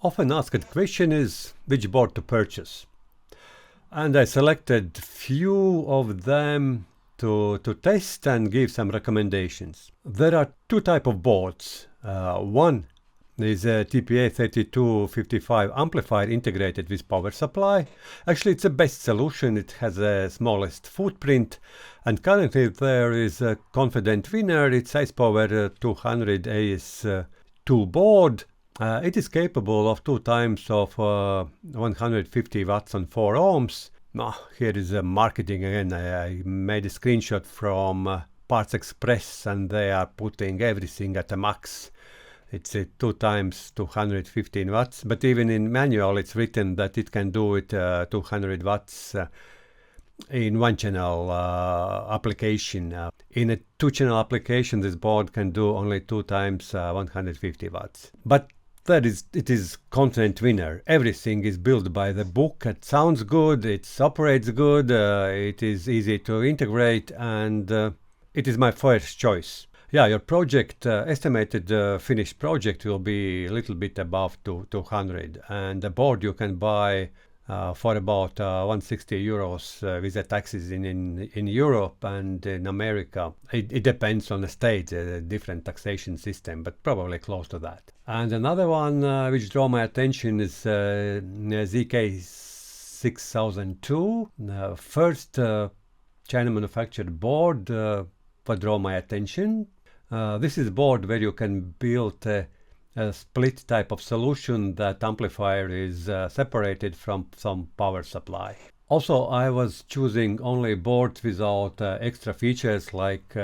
often asked question is which board to purchase. And I selected few of them to test and give some recommendations. There are two types of boards. One is a TPA3255 amplifier integrated with power supply. Actually, it's the best solution. It has the smallest footprint. And currently there is a confident winner. It's iSpower 200 AS2 board. It is capable of 2 times of 150 watts on 4 ohms. Here is marketing again. I made a screenshot from Parts Express and they are putting everything at a max. It's 2 times 215 watts, but even in manual it's written that it can do it 200 watts in one channel application. In a 2-channel application this board can do only 2 times 150 watts. But it is content winner. Everything is built by the book. It sounds good, it operates good, it is easy to integrate, and it is my first choice. Yeah, your project, estimated finished project will be a little bit above 200, and the board you can buy for about 160 euros with the taxes in Europe and in America. It depends on the state, different taxation system, but probably close to that. And another one which drew my attention is ZK-6002, first China manufactured board what drew my attention. This is a board where you can build a split type of solution that amplifier is separated from some power supply. Also, I was choosing only boards without extra features like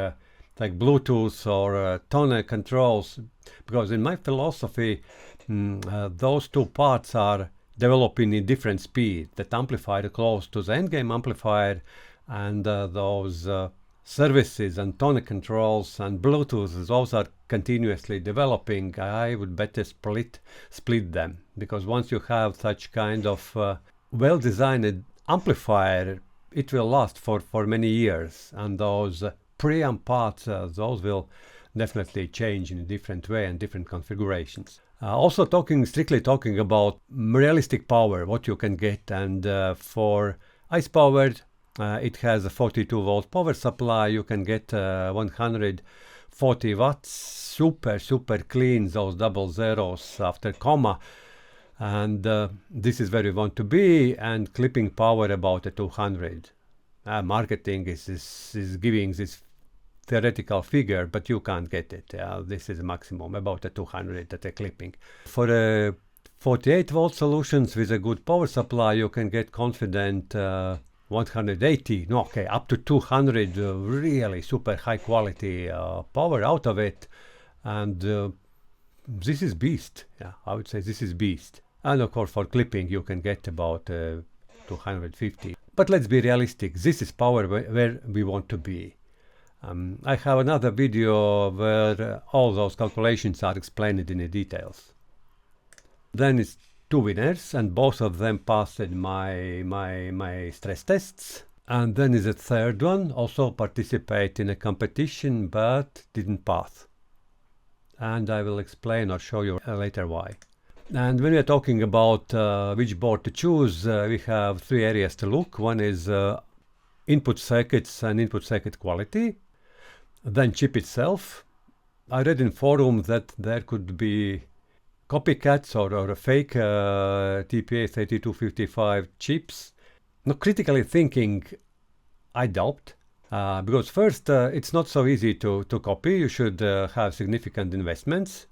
Bluetooth or tone controls, because in my philosophy those two parts are developing in different speed. That amplifier close to the endgame amplifier and those services and tone controls and Bluetooth, those are continuously developing. I would better split them, because once you have such kind of well-designed amplifier, it will last for many years, and those preamp parts, those will definitely change in a different way and different configurations. Also strictly talking about realistic power, what you can get, and for iSpower it has a 42 volt power supply. You can get 140 watts, super clean, those double zeros after comma, and this is where you want to be, and clipping power about 200. Marketing is giving this theoretical figure, but you can't get it. This is maximum about 200 at a clipping. For 48 volt solutions with a good power supply, you can get confident 180, up to 200 really super high quality power out of it, and this is beast. I would say this is beast. And of course for clipping you can get about 250. But let's be realistic, this is power where we want to be. I have another video where all those calculations are explained in the details. Then it's 2 winners, and both of them passed my stress tests. And then is a third one, also participate in a competition but didn't pass. And I will explain or show you later why. And when we are talking about which board to choose, we have 3 areas to look. One is input circuits and input circuit quality. Then chip itself. I read in forum that there could be copycats or a fake TPA3255 chips. Now, critically thinking, I doubt, because first it's not so easy to copy. You should have significant investments,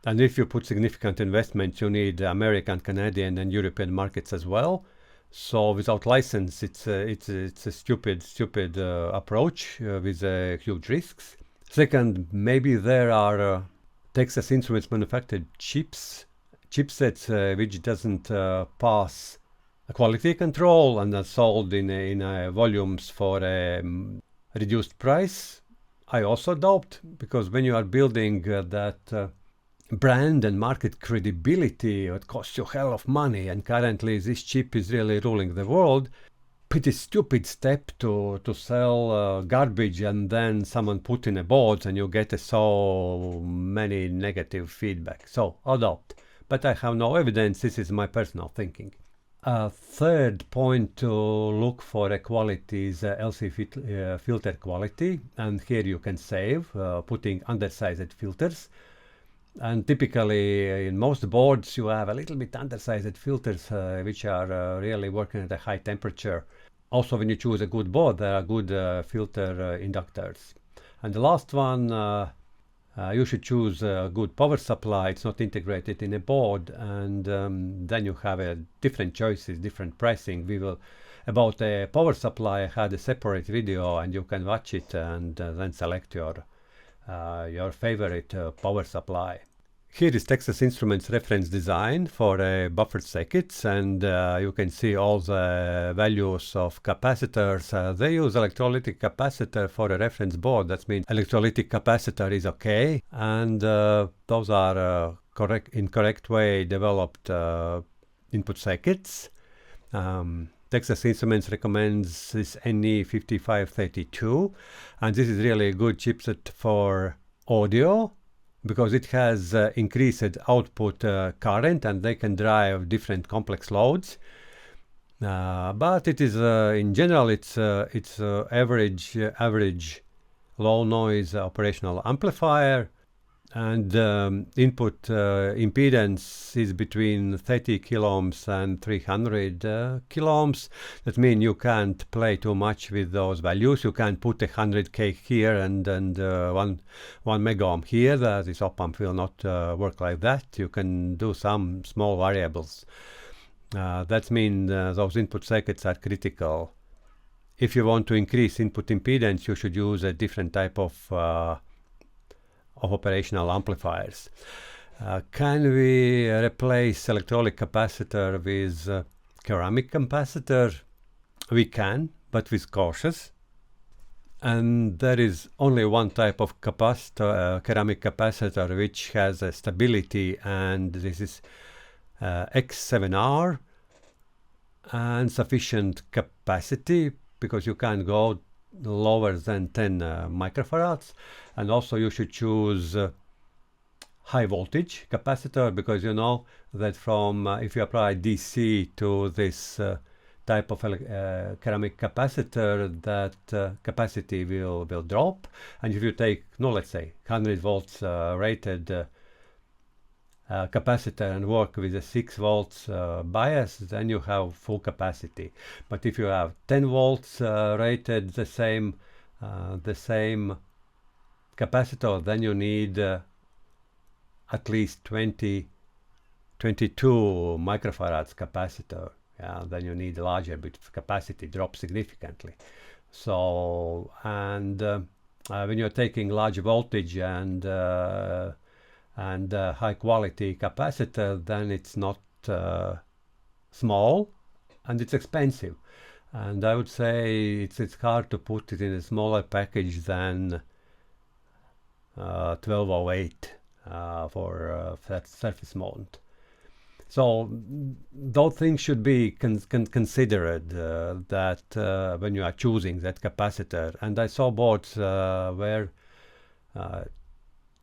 and if you put significant investments, you need American, Canadian, and European markets as well. So without license, it's a stupid approach with huge risks. Second, maybe there are Texas Instruments manufactured chipsets which doesn't pass quality control and are sold in volumes for a reduced price. I also doubt, because when you are building that brand and market credibility, it costs you hell of money, and currently this chip is really ruling the world. Pretty stupid step to sell garbage and then someone put in a board and you get so many negative feedback. So adopt. but I have no evidence. This is my personal thinking. Third point to look for a quality is LC filter quality, and here you can save putting undersized filters. And typically in most boards you have a little bit undersized filters which are really working at a high temperature. Also, when you choose a good board, there are good filter inductors. And the last one, you should choose a good power supply. It's not integrated in a board, and then you have different choices, different pricing. About a power supply, I had a separate video, and you can watch it and then select your favorite power supply. Here is Texas Instruments reference design for buffered circuits, and you can see all the values of capacitors. They use electrolytic capacitor for a reference board. That means electrolytic capacitor is okay, and those are in correct way developed input circuits. Texas Instruments recommends this NE5532, and this is really a good chipset for audio because it has increased output current, and they can drive different complex loads. But it is in general it's average low noise operational amplifier, and input impedance is between 30 kiloohms and 300 kiloohms. That means you can't play too much with those values. You can't put 100k here and 1 megaohm here. This op-amp will not work like that. You can do some small variables. That means those input circuits are critical. If you want to increase input impedance, you should use a different type of operational amplifiers. Can we replace electrolytic capacitor with ceramic capacitor? We can, but with cautious. And there is only one type of capacitor, ceramic capacitor, which has a stability, and this is X7R, and sufficient capacity, because you can't go lower than 10 microfarads. And also you should choose high voltage capacitor, because you know that from if you apply DC to this type of ceramic capacitor, that capacity will drop. And if you take, let's say 100 volts rated capacitor and work with a 6 volts bias, then you have full capacity. But if you have 10 volts rated, the same capacitor, then you need at least 22 microfarads capacitor. Then you need larger, but capacity drops significantly. So, and when you're taking large voltage and high quality capacitor, then it's not small, and it's expensive. And I would say it's hard to put it in a smaller package than 1208 for surface mount. So those things should be considered that when you are choosing that capacitor. And I saw boards where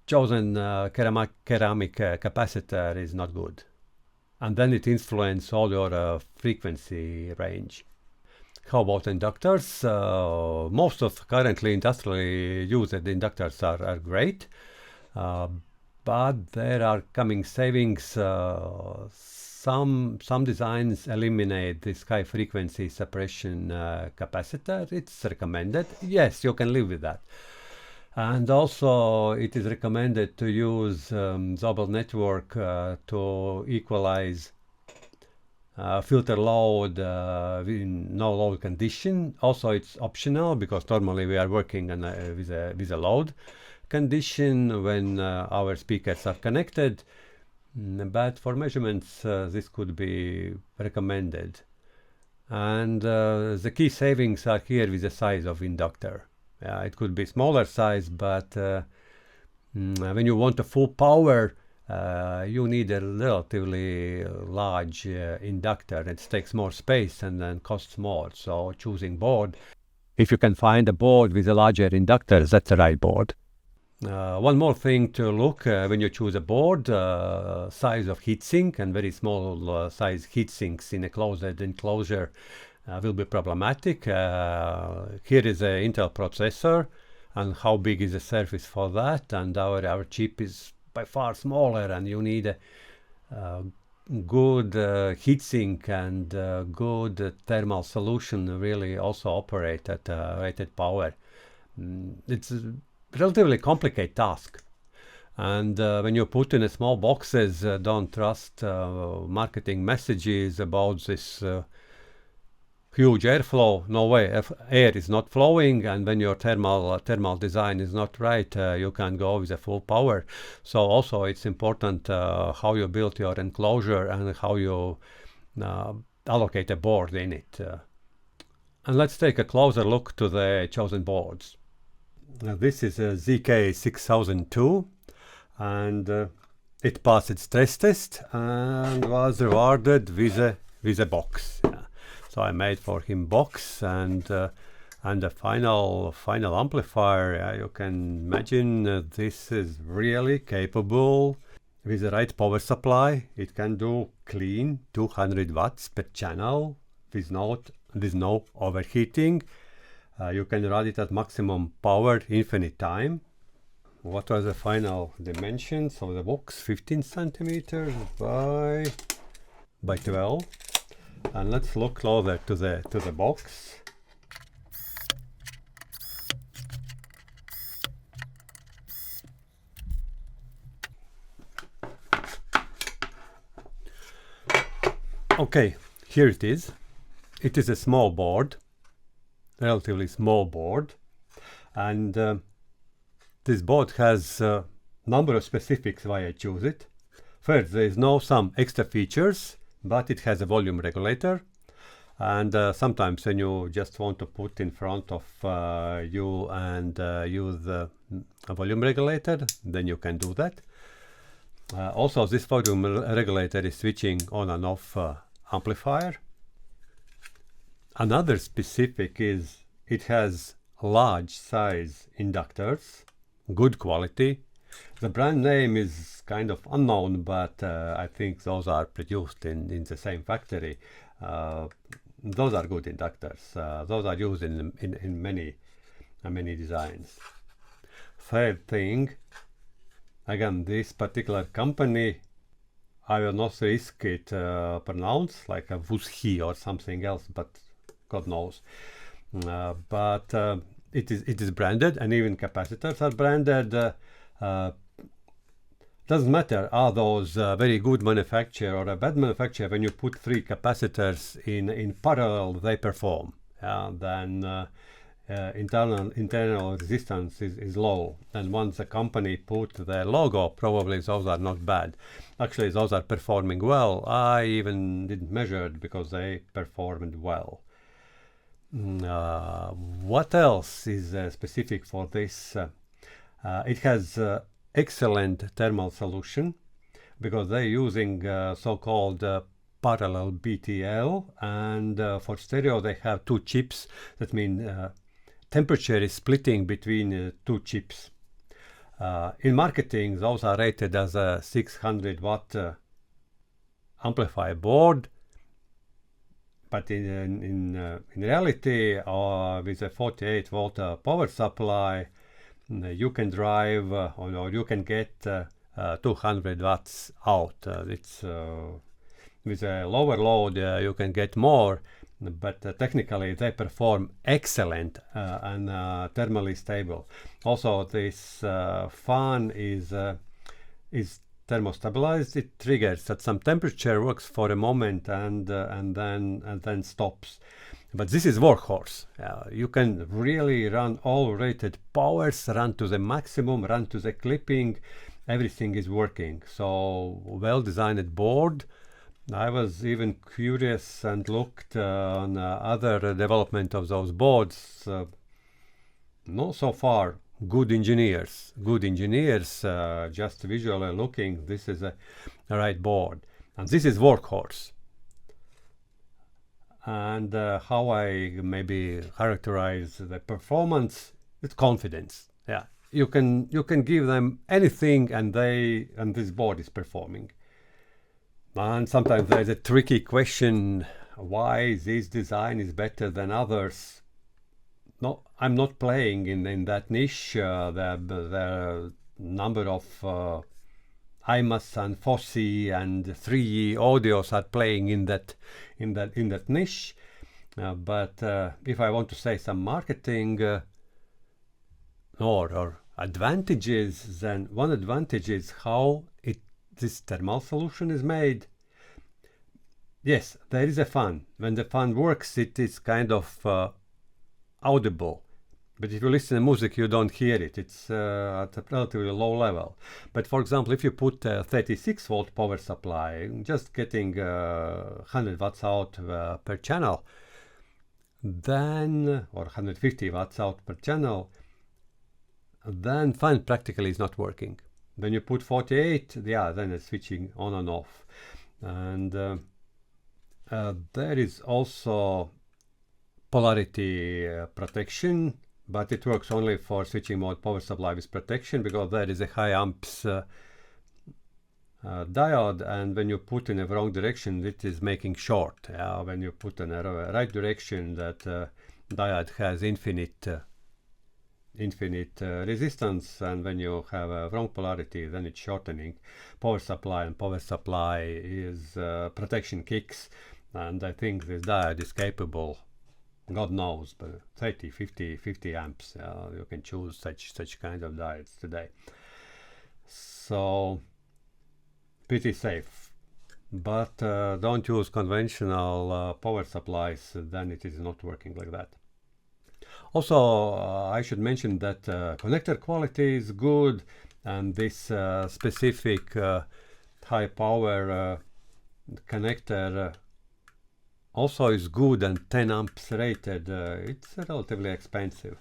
chosen ceramic capacitor is not good, and then it influences all your frequency range. How about inductors? Most of currently industrially used inductors are great, but there are coming savings. Some designs eliminate this high frequency suppression capacitor. It's recommended. Yes, you can live with that. And also it is recommended to use Zobel network to equalize filter load in no load condition. Also it's optional, because normally we are working on with a load condition when our speakers are connected, but for measurements this could be recommended. And the key savings are here with the size of inductor. It could be smaller size, but when you want a full power, you need a relatively large inductor. It takes more space and then costs more. So choosing board, if you can find a board with a larger inductor, that's the right board. One more thing to look when you choose a board, size of heatsink, and very small size heatsinks in a closed enclosure will be problematic. Here is an Intel processor, and how big is the surface for that? And our chip is by far smaller, and you need a good heatsink and good thermal solution really also operate at rated power. It's a relatively complicated task. And when you put in a small boxes, don't trust marketing messages about this huge airflow. No way, air is not flowing, and when your thermal design is not right, you can go with a full power. So also it's important how you build your enclosure and how you allocate a board in it. And let's take a closer look to the chosen boards. This is a ZK-6002, and it passed its stress test and was rewarded with a box. So I made for him box and the final amplifier. You can imagine this is really capable. With the right power supply, it can do clean 200 watts per channel with no overheating. You can run it at maximum power infinite time. What are the final dimensions of the box? 15 centimeters by 12. And let's look closer to the box. Okay, here it is. It is a small board, relatively small board, and this board has a number of specifics why I choose it. First, there is no some extra features, but it has a volume regulator, and sometimes when you just want to put in front of you and use a volume regulator, then you can do that. Also, this volume regulator is switching on and off amplifier. Another specific is it has large size inductors, good quality. The brand name is kind of unknown, but I think those are produced in the same factory. Those are good inductors. Those are used in many designs. Third thing, again, this particular company, I will not risk it pronounced like a Wushi or something else, but God knows. But it is branded, and even capacitors are branded. Doesn't matter, are those very good manufacturer or a bad manufacturer, when you put three capacitors in parallel, they perform. Then internal resistance is low. And once the company put their logo, probably those are not bad. Actually, those are performing well. I even didn't measure it because they performed well. What else is specific for this? It has excellent thermal solution because they're using so-called parallel BTL, and for stereo they have two chips. That means temperature is splitting between two chips. In marketing, those are rated as a 600 watt amplifier board, but in reality, with a 48 volt power supply, you can drive or you can get 200 watts out. It's with a lower load you can get more, but technically they perform excellent and thermally stable. Also, this fan is thermostabilized. It triggers at some temperature, works for a moment, and then stops. But this is workhorse. You can really run all rated powers, run to the maximum, run to the clipping. Everything is working. So well-designed board. I was even curious and looked on other development of those boards. Not so far good engineers. Just visually looking, this is a right board. And this is workhorse. And how I maybe characterize the performance, it's confidence. Yeah, you can give them anything, and this board is performing. And sometimes there's a tricky question: why this design is better than others? No, I'm not playing in that niche. There are number of IMAS and FOSSI and 3E audios are playing in that niche. But if I want to say some marketing or advantages, then one advantage is how this thermal solution is made. Yes, there is a fan. When the fan works, it is kind of audible. But if you listen to music, you don't hear it. It's at a relatively low level. But for example, if you put a 36 volt power supply, just getting 100 watts out per channel, then, or 150 watts out per channel, then fan practically is not working. When you put 48, yeah, then it's switching on and off. And there is also polarity protection, but it works only for switching mode power supply with protection, because there is a high amps diode, and when you put in a wrong direction, it is making short. When you put in a right direction, that diode has infinite resistance, and when you have a wrong polarity, then it's shortening power supply, and power supply is protection kicks. And I think this diode is capable, God knows, but 30, 50 amps. You can choose such kind of diodes today. So pretty safe. But don't use conventional power supplies, then it is not working like that. Also, I should mention that connector quality is good, and this specific high power connector also is good, and 10 amps rated. It's relatively expensive,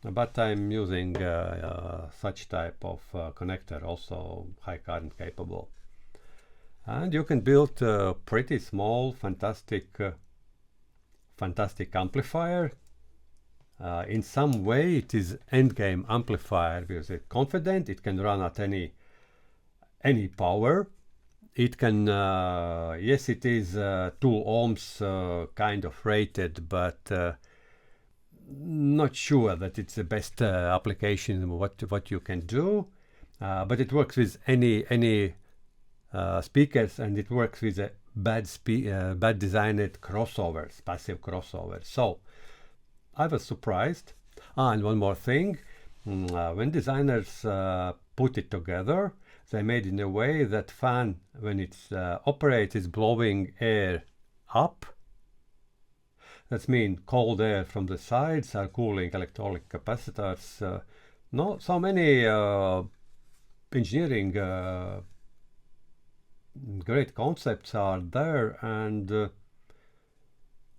but I'm using such type of connector, also high current capable. And you can build a pretty small, fantastic amplifier. In some way, it is endgame amplifier, because it's confident, it can run at any power. It can, yes, it is 2 ohms kind of rated, but not sure that it's the best application what you can do. But it works with any speakers, and it works with a bad designed crossovers, passive crossovers. So I was surprised. And one more thing, when designers put it together, they made in a way that fan, when it's operates, is blowing air up. That means cold air from the sides are cooling electrolytic capacitors. No, so many engineering great concepts are there, and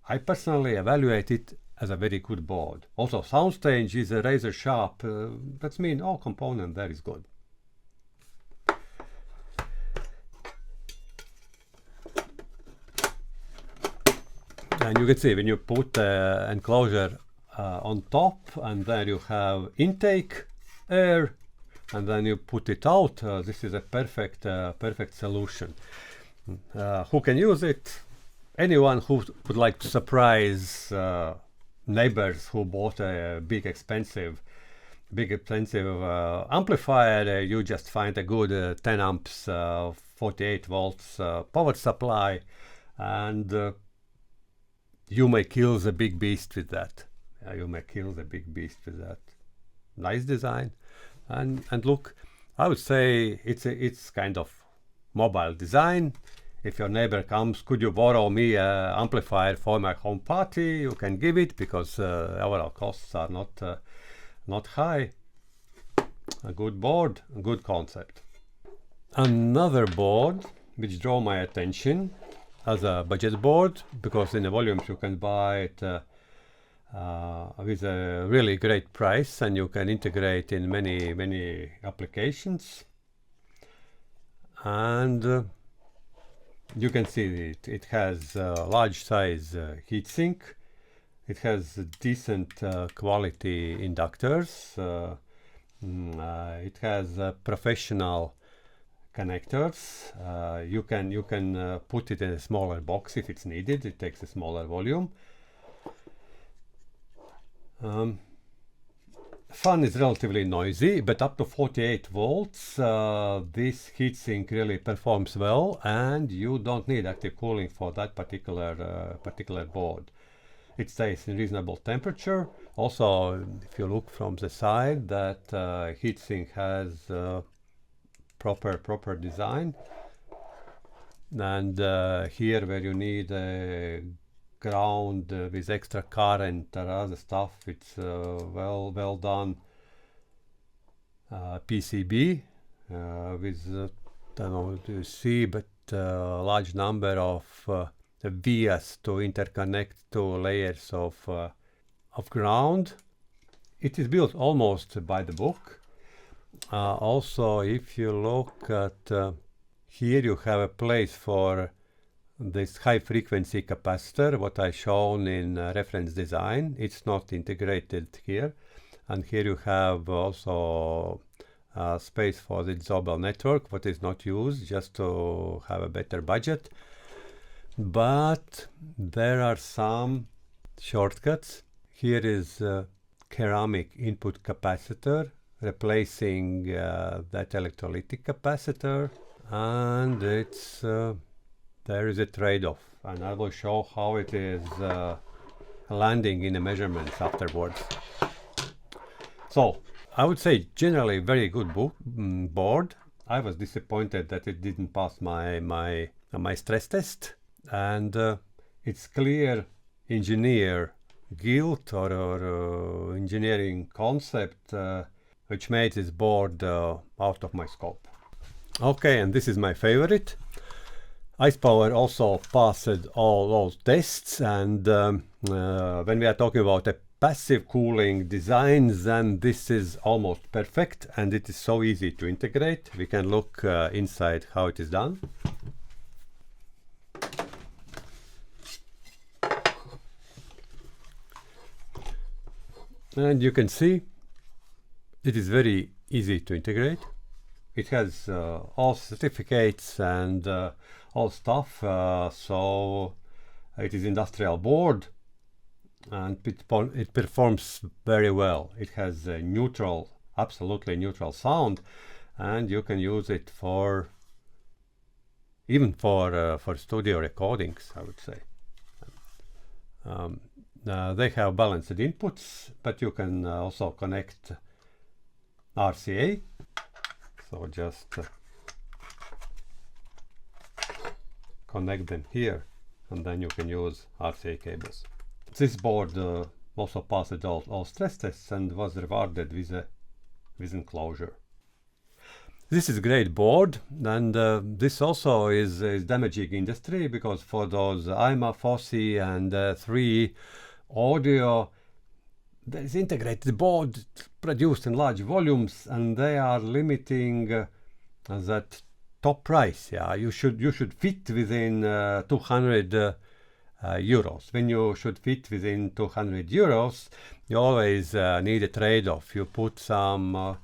I personally evaluate it as a very good board. Also, soundstage is a razor sharp. That means all component there is good. And you can see when you put enclosure on top, and then you have intake air, and then you put it out. This is a perfect solution. Who can use it? Anyone who would like to surprise neighbors who bought a big expensive amplifier. You just find a good 10 amps 48 volts power supply, and you may kill the big beast with that. Nice design, and look, I would say it's kind of mobile design. If your neighbor comes, could you borrow me an amplifier for my home party? You can give it, because overall costs are not high. A good board, a good concept. Another board which drew my attention as a budget board, because in the volumes you can buy it with a really great price, and you can integrate in many applications. And you can see it has large size heatsink. It has decent quality inductors. It has professional connectors. You can put it in a smaller box if it's needed. It takes a smaller volume. Fan is relatively noisy, but up to 48 volts, this heatsink really performs well, and you don't need active cooling for that particular board. It stays in reasonable temperature. Also, if you look from the side, that heatsink has proper design. And here, where you need a ground with extra current or other stuff, it's well done PCB with I don't know what you see, but a large number of vias to interconnect two layers of ground. It is built almost by the book. Also, if you look at here, you have a place for this high frequency capacitor, what I shown in reference design. It's not integrated here. And here you have also space for the Zobel network, what is not used, just to have a better budget. But there are some shortcuts. Here is a ceramic input capacitor replacing that electrolytic capacitor, and it's there is a trade-off, and I will show how it is landing in the measurements afterwards. So I would say generally very good board. I was disappointed that it didn't pass my stress test, and it's clear engineer guilt or engineering concept which made this board out of my scope. Okay, and this is my favorite. Ice Power also passed all those tests, and when we are talking about a passive cooling designs, then this is almost perfect, and it is so easy to integrate. We can look inside how it is done. And you can see it is very easy to integrate. It has all certificates and all stuff, so it is industrial board, and it performs very well. It has a neutral, absolutely neutral sound, and you can use it for even for studio recordings, I would say. They have balanced inputs, but you can also connect RCA. So just connect them here, and then you can use RCA cables. This board also passed all stress tests and was rewarded with enclosure. This is a great board, and this also is damaging industry, because for those IMA, FOSI and 3 audio, there is integrated board produced in large volumes, and they are limiting that top price. Yeah, you should fit within 200 euros. When you should fit within 200 euros, you always need a trade-off. You put some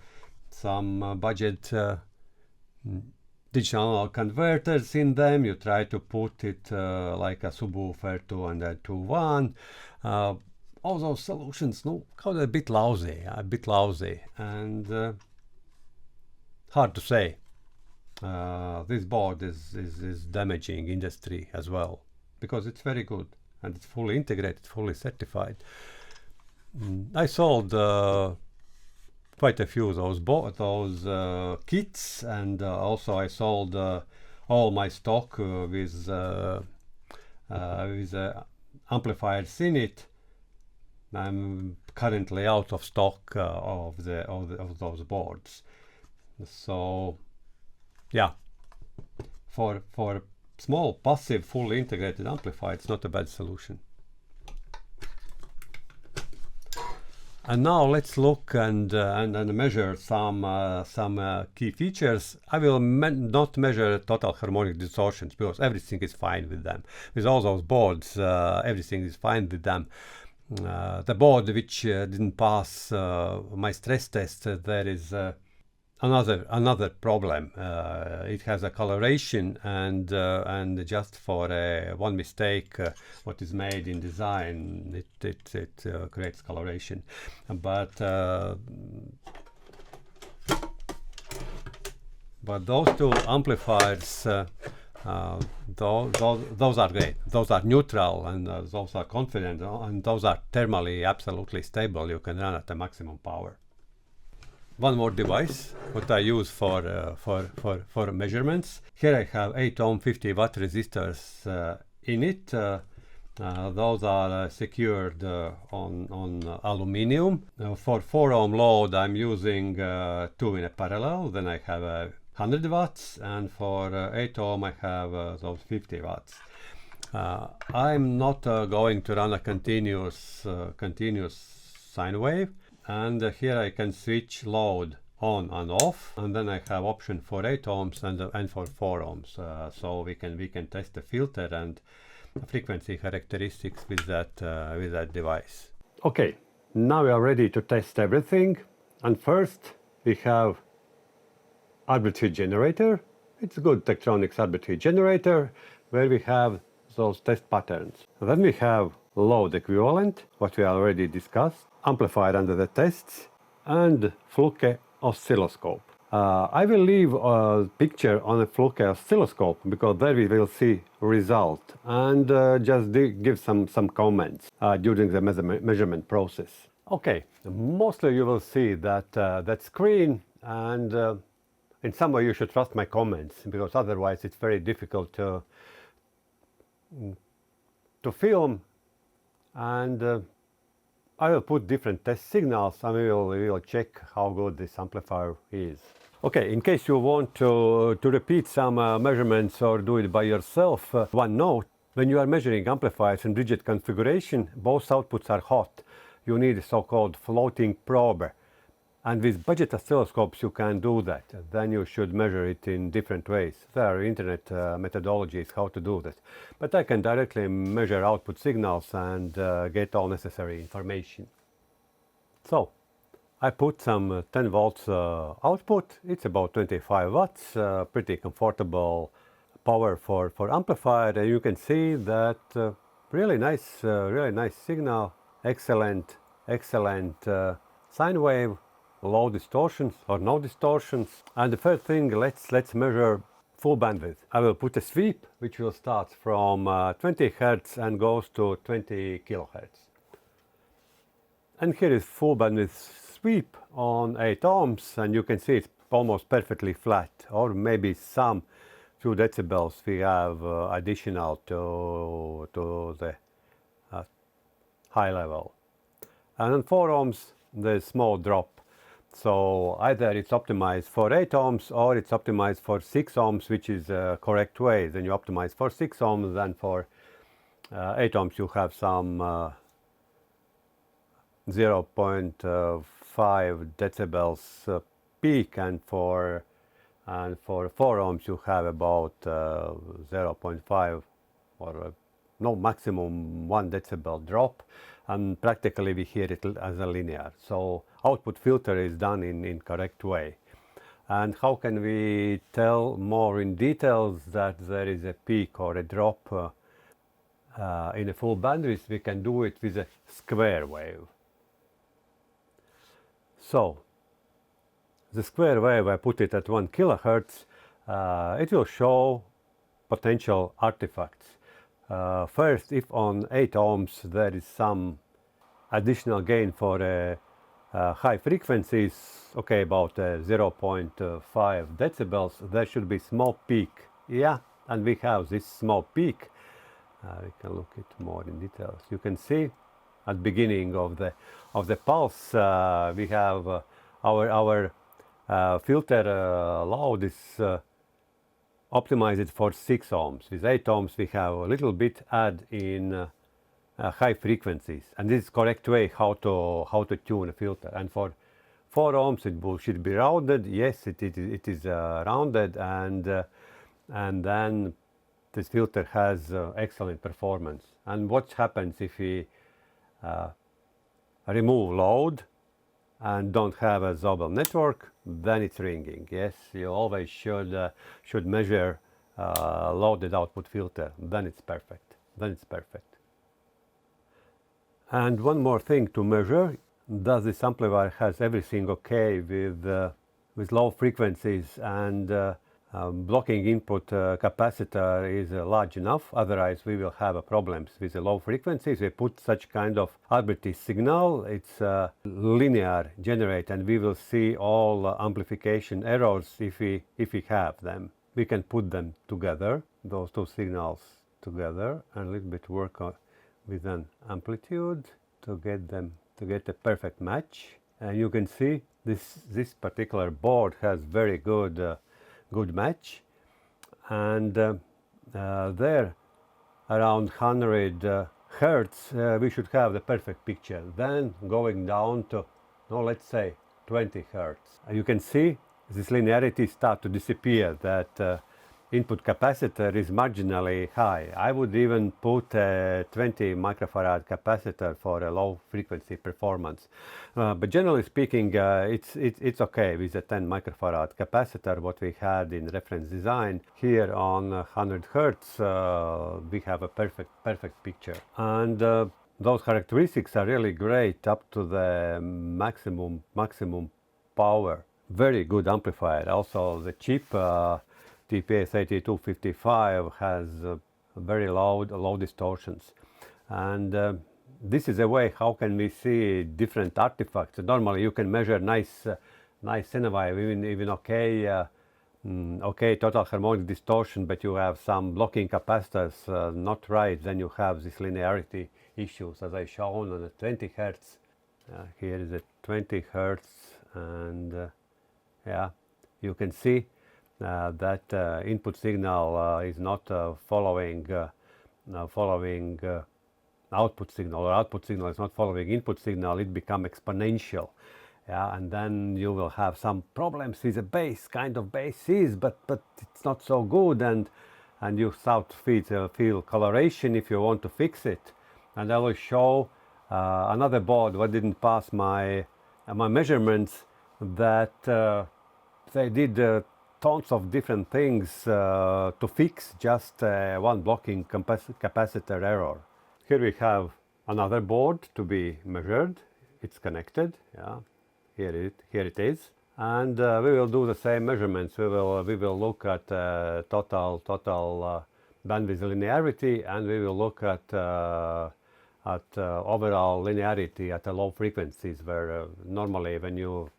budget digital converters in them. You try to put it like a subwoofer 2.1. All those solutions, a bit lousy, and hard to say. This board is damaging industry as well, because it's very good and it's fully integrated, fully certified. I sold quite a few of those kits, and also I sold all my stock with amplifiers in it. I'm currently out of stock of those boards. So yeah, for small passive fully integrated amplifier, it's not a bad solution. And now let's look and measure some key features. I will not measure total harmonic distortions, because everything is fine with them. With all those boards, everything is fine with them. the board which didn't pass my stress test, there is another problem. It has a coloration, and just for one mistake what is made in design, it creates coloration. But those two amplifiers, those are great. Those are neutral, and those are confident, and those are thermally absolutely stable. You can run at the maximum power. One more device what I use for measurements. Here I have 8 ohm 50 watt resistors in it. Those are secured on aluminium. For 4 ohm load I'm using 2 in a parallel. Then I have 100 watts, and for 8 ohm I have those 50 watts. I'm not going to run a continuous sine wave. And here I can switch load on and off, and then I have option for 8 ohms and for 4 ohms. So we can test the filter and frequency characteristics with that device. Okay, now we are ready to test everything. And first we have arbitrary generator. It's a good Tektronix arbitrary generator where we have those test patterns. Then we have load equivalent, what we already discussed, amplifier under the tests, and Fluke oscilloscope. I will leave a picture on a Fluke oscilloscope because there we will see result, and just give some comments during the measurement process. Okay, mostly you will see that screen, and in some way you should trust my comments, because otherwise it's very difficult to film. And I will put different test signals, and we will check how good this amplifier is. Okay, in case you want to repeat some measurements or do it by yourself, one note: when you are measuring amplifiers in rigid configuration, both outputs are hot. You need a so-called floating probe. And with budget oscilloscopes you can do that. Then you should measure it in different ways. There are internet methodologies how to do that. But I can directly measure output signals and get all necessary information. So I put some 10 volts output. It's about 25 watts, pretty comfortable power for amplifier. And you can see that really nice signal, excellent sine wave, low distortions or no distortions. And the first thing, let's measure full bandwidth. I will put a sweep which will start from 20 Hz and goes to 20 kHz. And here is full bandwidth sweep on 8 ohms, and you can see it's almost perfectly flat, or maybe some few decibels we have additional to the high level. And on 4 ohms there's small drop. So either it's optimized for 8 ohms or it's optimized for 6 ohms, which is the correct way. Then you optimize for 6 ohms, then for 8 ohms you have some 0.5 decibels peak, and for 4 ohms you have about 0.5 or no, maximum 1 decibel drop, and practically we hear it as a linear. So output filter is done in correct way. And how can we tell more in details that there is a peak or a drop in a full bandwidth? We can do it with a square wave. So the square wave, I put it at 1 kHz. It will show potential artifacts. First, if on 8 ohms there is some additional gain for high frequencies, okay, about 0.5 decibels, there should be small peak. Yeah, and we have this small peak. We can look at more in details. You can see at the beginning of the pulse we have our filter load is optimized for 6 ohms. With 8 ohms we have a little bit add in high frequencies, and this is correct way how to tune a filter. And for 4 ohms it should be rounded. Yes, it is rounded, and then this filter has excellent performance. And what happens if we remove load and don't have a Zobel network, then it's ringing. Yes, you always should measure loaded output filter. Then it's perfect. Then it's perfect. And one more thing to measure: does this amplifier has everything okay with low frequencies, and blocking input capacitor is large enough? Otherwise we will have problems with the low frequencies. We put such kind of arbitrary signal, it's linear generate, and we will see all amplification errors if we have them. We can put them together, those two signals together, and a little bit work with an amplitude to get a perfect match. And you can see this particular board has very good match, and there around 100 hertz we should have the perfect picture. Then going down to, no, let's say 20 hertz, you can see this linearity start to disappear, that input capacitor is marginally high. I would even put a 20 microfarad capacitor for a low frequency performance. But generally speaking, it's okay with a 10 microfarad capacitor, what we had in reference design. Here on 100 hertz, we have a perfect picture. And those characteristics are really great up to the maximum power. Very good amplifier. Also the cheap TPA3255 has very low distortions, and this is a way how can we see different artifacts. Normally you can measure nice sine wave, even okay total harmonic distortion, but you have some blocking capacitors not right, then you have this linearity issues, as I shown on the 20 hertz. Here is a 20 hertz, and yeah, you can see that input signal is not following output signal, or output signal is not following input signal. It becomes exponential, yeah, and then you will have some problems with the bass, kind of basses, but it's not so good, and you start to feel coloration if you want to fix it. And I will show another board what didn't pass my measurements, that they did tons of different things to fix just one blocking capacitor error. Here we have another board to be measured. It's connected. Yeah, here it is, and we will do the same measurements. We will look at total bandwidth linearity, and we will look at overall linearity at the low frequencies, where normally when you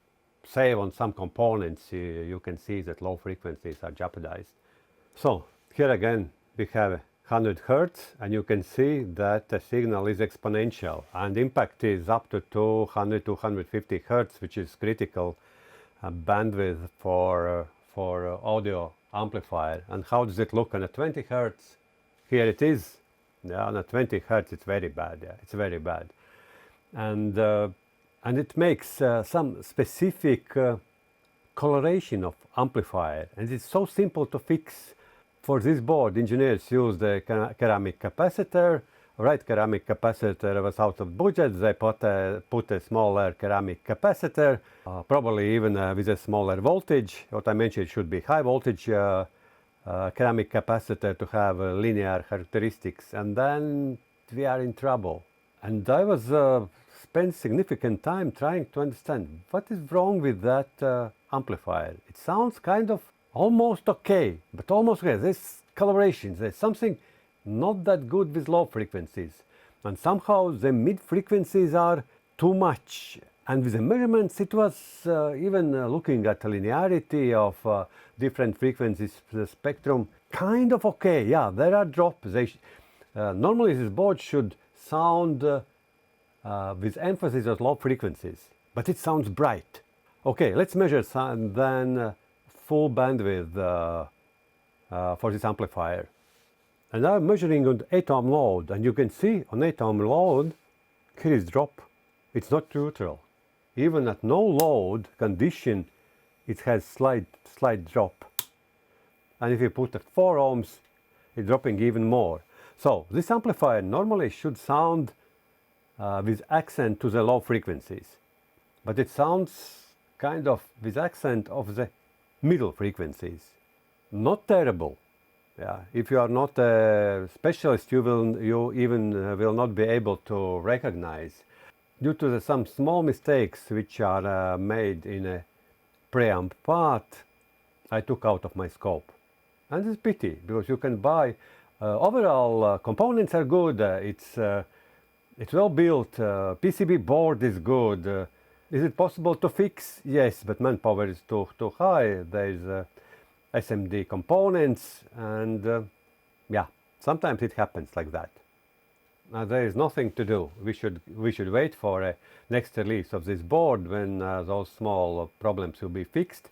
save on some components, you can see that low frequencies are jeopardized. So here again we have 100 hertz, and you can see that the signal is exponential, and impact is up to 200 to 150 hertz, which is critical bandwidth for audio amplifier. And how does it look on a 20 hertz? Here it is. Yeah, on a 20 hertz it's very bad. Yeah, it's very bad, and it makes some specific coloration of amplifier, and it's so simple to fix. For this board, engineers used the ceramic capacitor. Right, ceramic capacitor was out of budget. They put a smaller ceramic capacitor, probably even with a smaller voltage. What I mentioned, should be high voltage ceramic capacitor to have linear characteristics, and then we are in trouble. And I was spent significant time trying to understand what is wrong with that amplifier. It sounds kind of almost okay, but almost okay. There's coloration, there's something not that good with low frequencies, and somehow the mid frequencies are too much. And with the measurements, it was even looking at the linearity of different frequencies, the spectrum, kind of okay. Yeah, there are drops. Normally this board should sound with emphasis on low frequencies, but it sounds bright. Okay, let's measure then full bandwidth for this amplifier. And I'm measuring on 8 ohm load, and you can see on 8 ohm load, here is drop. It's not neutral. Even at no load condition, it has slight drop. And if you put at 4 ohms, it's dropping even more. So this amplifier normally should sound with accent to the low frequencies. But it sounds kind of with accent of the middle frequencies. Not terrible. Yeah, if you are not a specialist, you even will not be able to recognize due to some small mistakes which are made in a preamp part. I took out of my scope, and it's pity because you can buy. Overall, components are good. It's well built. PCB board is good. Is it possible to fix? Yes, but manpower is too high. There's SMD components, and yeah, sometimes it happens like that. There is nothing to do. We should wait for a next release of this board when those small problems will be fixed.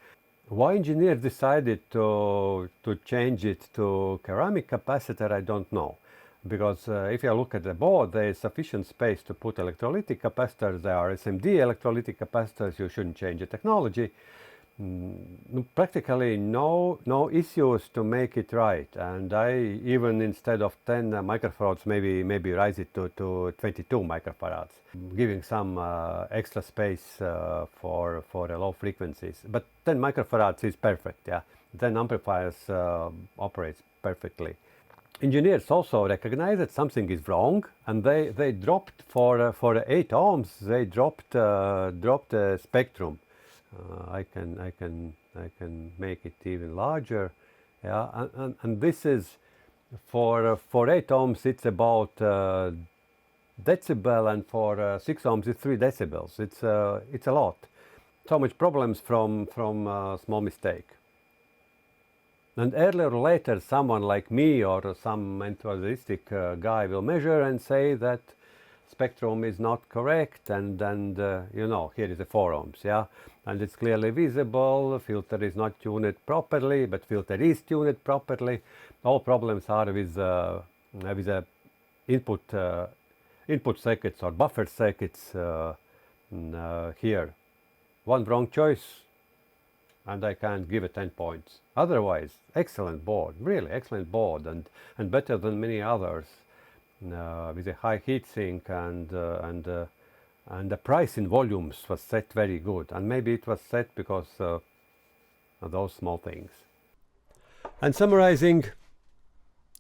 Why engineers decided to change it to ceramic capacitor, I don't know. Because if you look at the board, there is sufficient space to put electrolytic capacitors. There are SMD electrolytic capacitors. You shouldn't change the technology. Practically no issues to make it right. And I even instead of 10 microfarads, maybe raise it to 22 microfarads, giving some extra space for low frequencies. But 10 microfarads is perfect. Yeah, 10 amplifiers operates perfectly. Engineers also recognize that something is wrong, and they dropped for 8 ohms. They dropped the spectrum. I can make it even larger. Yeah, and this is for 8 ohms. It's about decibel, and for 6 ohms it's 3 decibels. It's a lot. So much problems from small mistake. And earlier or later, someone like me or some enthusiastic guy will measure and say that spectrum is not correct, and you know, here is a 4 ohms, yeah, and it's clearly visible. Filter is not tuned properly, but filter is tuned properly. All problems are with input circuits or buffer circuits here. One wrong choice, and I can't give it 10 points. Otherwise, excellent board, really excellent board, and better than many others, with a high heatsink, and the price in volumes was set very good, and maybe it was set because of those small things. And summarizing,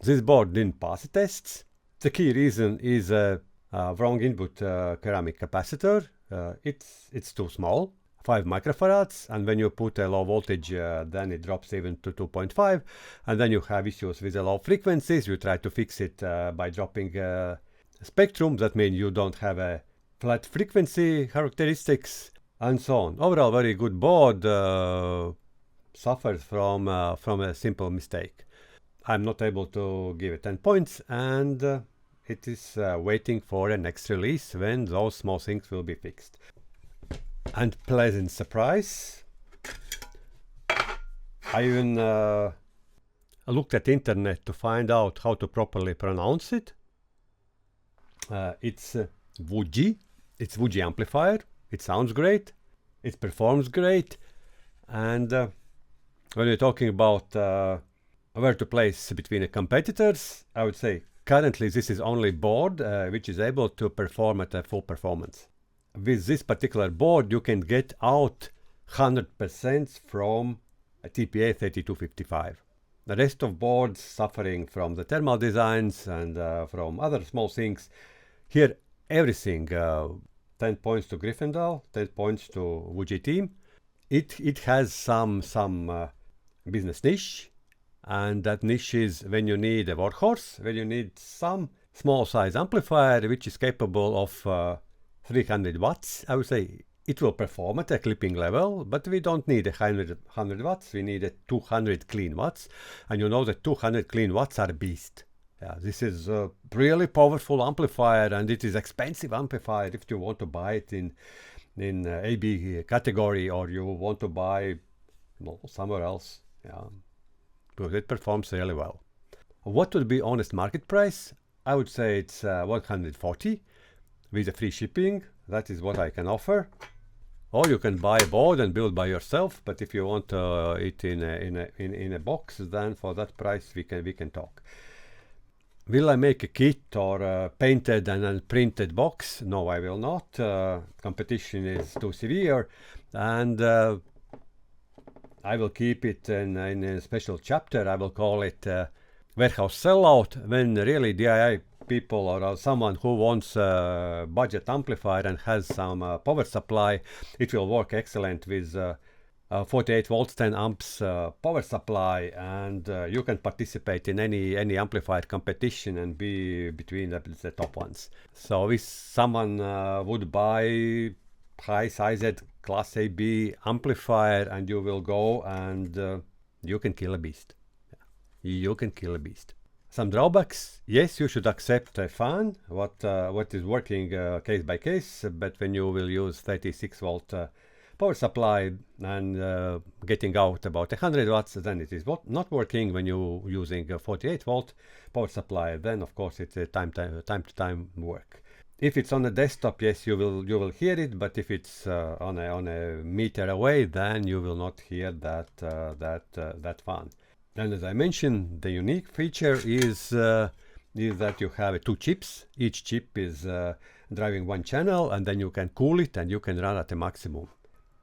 this board didn't pass the tests. The key reason is a wrong input ceramic capacitor. It's too small. 5 microfarads, and when you put a low voltage, then it drops even to 2.5, and then you have issues with the low frequencies. You try to fix it by dropping spectrum. That means you don't have a flat frequency characteristics, and so on. Overall, very good board, suffers from a simple mistake. I'm not able to give it 10 points, and it is waiting for a next release when those small things will be fixed. And pleasant surprise, I even looked at internet to find out how to properly pronounce it. It's Wuji. It's Wuji amplifier. It sounds great. It performs great. And when you're talking about where to place between the competitors, I would say currently this is only board which is able to perform at a full performance. With this particular board, you can get out 100% from a TPA3255. The rest of boards suffering from the thermal designs and from other small things. Here, everything, 10 points to Griffendal, 10 points to Wuji team. It has some business niche, and that niche is when you need a workhorse, when you need some small size amplifier which is capable of 300 watts, I would say it will perform at a clipping level, but we don't need 100 watts, we need 200 clean watts. And you know that 200 clean watts are a beast. Yeah, this is a really powerful amplifier, and it is expensive amplifier if you want to buy it in AB category, or you want to buy somewhere else. Yeah, because it performs really well. What would be honest market price? I would say it's 140. With a free shipping. That is what I can offer. Or you can buy a board and build by yourself. But if you want it in a box, then for that price we can talk. Will I make a kit or a painted and a printed box? No, I will not. Competition is too severe, and I will keep it in a special chapter. I will call it warehouse sellout, when really DIY people or someone who wants a budget amplifier and has some power supply, it will work excellent with 48 volts 10 amps power supply, and you can participate in any amplifier competition and be between the top ones. So if someone would buy high-sized class AB amplifier, and you will go and you can kill a beast. You can kill a beast. Some drawbacks: yes, you should accept a fan, what is working case by case, but when you will use 36 volt power supply and getting out about 100 watts, then it is not working. When you're using a 48 volt power supply, then of course it's a time to time work. If it's on a desktop, yes, you will hear it, but if it's on a meter away, then you will not hear that fan. And as I mentioned, the unique feature is that you have two chips. Each chip is driving one channel, and then you can cool it and you can run at a maximum.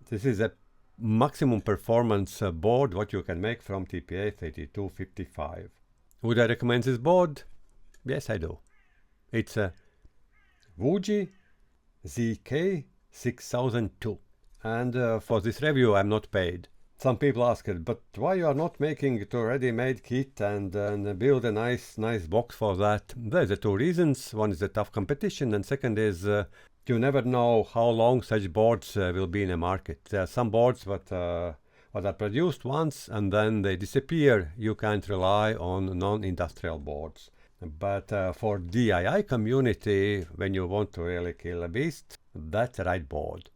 This is a maximum performance board what you can make from TPA3255. Would I recommend this board? Yes, I do. It's a Wuji ZK-6002. And for this review I'm not paid. Some people ask it, but why you are not making it a ready-made kit and build a nice box for that? There's two reasons. One is the tough competition, and second is you never know how long such boards will be in the market. There are some boards that are produced once and then they disappear. You can't rely on non-industrial boards. But for DIY community, when you want to really kill a beast, that's the right board.